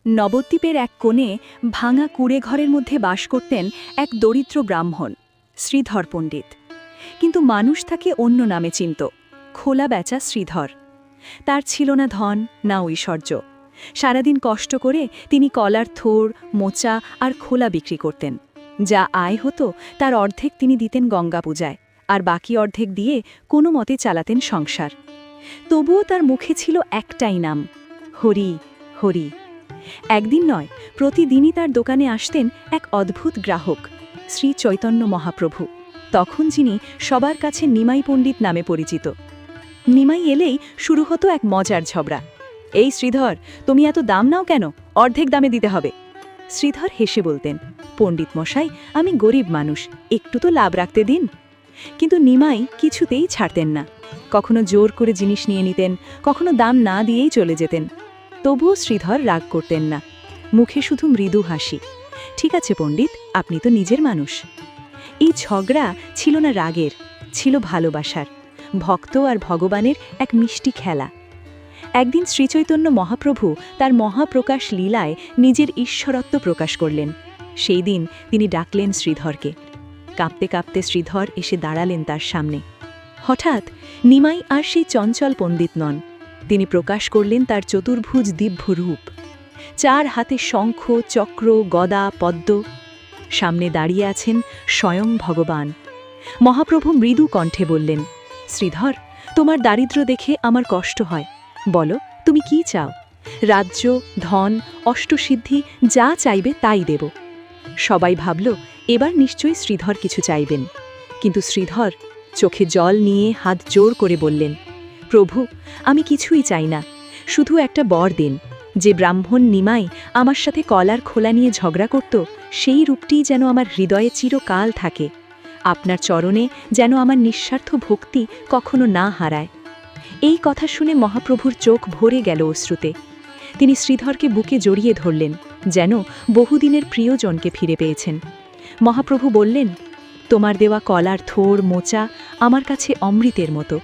নবদ্বীপের এক কোণে ভাঙা কুঁড়ে ঘরের মধ্যে বাস করতেন এক দরিদ্র ব্রাহ্মণ, শ্রীধর পণ্ডিত। কিন্তু মানুষ তাকে অন্য নামে চিনত, খোলা বেচা শ্রীধর। তার ছিল না ধন, না ঐশ্বর্য। সারাদিন কষ্ট করে তিনি কলার থোড়, মোচা আর খোলা বিক্রি করতেন। যা আয় হতো তার অর্ধেক তিনি দিতেন গঙ্গা পূজায়, আর বাকি অর্ধেক দিয়ে কোনো মতে চালাতেন সংসার। তবুও তার মুখে ছিল একটাই নাম, হরি হরি। একদিন নয়, প্রতিদিনই তার দোকানে আসতেন এক অদ্ভুত গ্রাহক, শ্রী চৈতন্য মহাপ্রভু, তখন যিনি সবার কাছে নিমাই পণ্ডিত নামে পরিচিত। নিমাই এলেই শুরু হতো এক মজার ঝগড়া। এই শ্রীধর, তুমি এত দাম নাও কেন? অর্ধেক দামে দিতে হবে। শ্রীধর হেসে বলতেন, পণ্ডিত মশাই, আমি গরিব মানুষ, একটু তো লাভ রাখতে দিন। কিন্তু নিমাই কিছুতেই ছাড়তেন না। কখনো জোর করে জিনিস নিয়ে নিতেন, কখনো দাম না দিয়েই চলে যেতেন। তবুও শ্রীধর রাগ করতেন না, মুখে শুধু মৃদু হাসি। ঠিক আছে পণ্ডিত, আপনি তো নিজের মানুষ। এই ঝগড়া ছিল না রাগের, ছিল ভালোবাসার, ভক্ত আর ভগবানের এক মিষ্টি খেলা। একদিন শ্রীচৈতন্য মহাপ্রভু তার মহাপ্রকাশ লীলায় নিজের ঈশ্বরত্ব প্রকাশ করলেন। সেই দিন তিনি ডাকলেন শ্রীধরকে। কাঁপতে কাঁপতে শ্রীধর এসে দাঁড়ালেন তার সামনে। হঠাৎ নিমাই আর সেই চঞ্চল পণ্ডিত নন, তিনি প্রকাশ করলেন তার চতুর্ভুজ দিব্য রূপ। 4 হাতে শঙ্খ, চক্র, গদা, পদ্ম। সামনে দাঁড়িয়ে আছেন স্বয়ং ভগবান। মহাপ্রভু মৃদু কণ্ঠে বললেন, শ্রীধর, তোমার দারিদ্র্য দেখে আমার কষ্ট হয়। বলো, তুমি কি চাও? রাজ্য, ধন, অষ্টসিদ্ধি যা চাইবে তাই দেব। সবাই ভাবল এবার নিশ্চয়ই শ্রীধর কিছু চাইবেন। কিন্তু শ্রীধর চোখে জল নিয়ে হাত জোর করে বললেন, প্রভু, আমি কিছুই চাই না, শুধু একটা বর দিন। যে ব্রাহ্মণ নিমাই আমার সাথে কলার খোলা নিয়ে ঝগড়া করত, সেই রূপটিই যেন আমার হৃদয়ে চিরকাল থাকে। আপনার চরণে যেন আমার নিঃস্বার্থ ভক্তি কখনো না হারায়। এই কথা শুনে মহাপ্রভুর চোখ ভরে গেল অশ্রুতে। তিনি শ্রীধরকে বুকে জড়িয়ে ধরলেন, যেন বহুদিনের প্রিয়জনকে ফিরে পেয়েছেন। মহাপ্রভু বললেন, তোমার দেওয়া কলার থোড়, মোচা আমার কাছে অমৃতের মতো।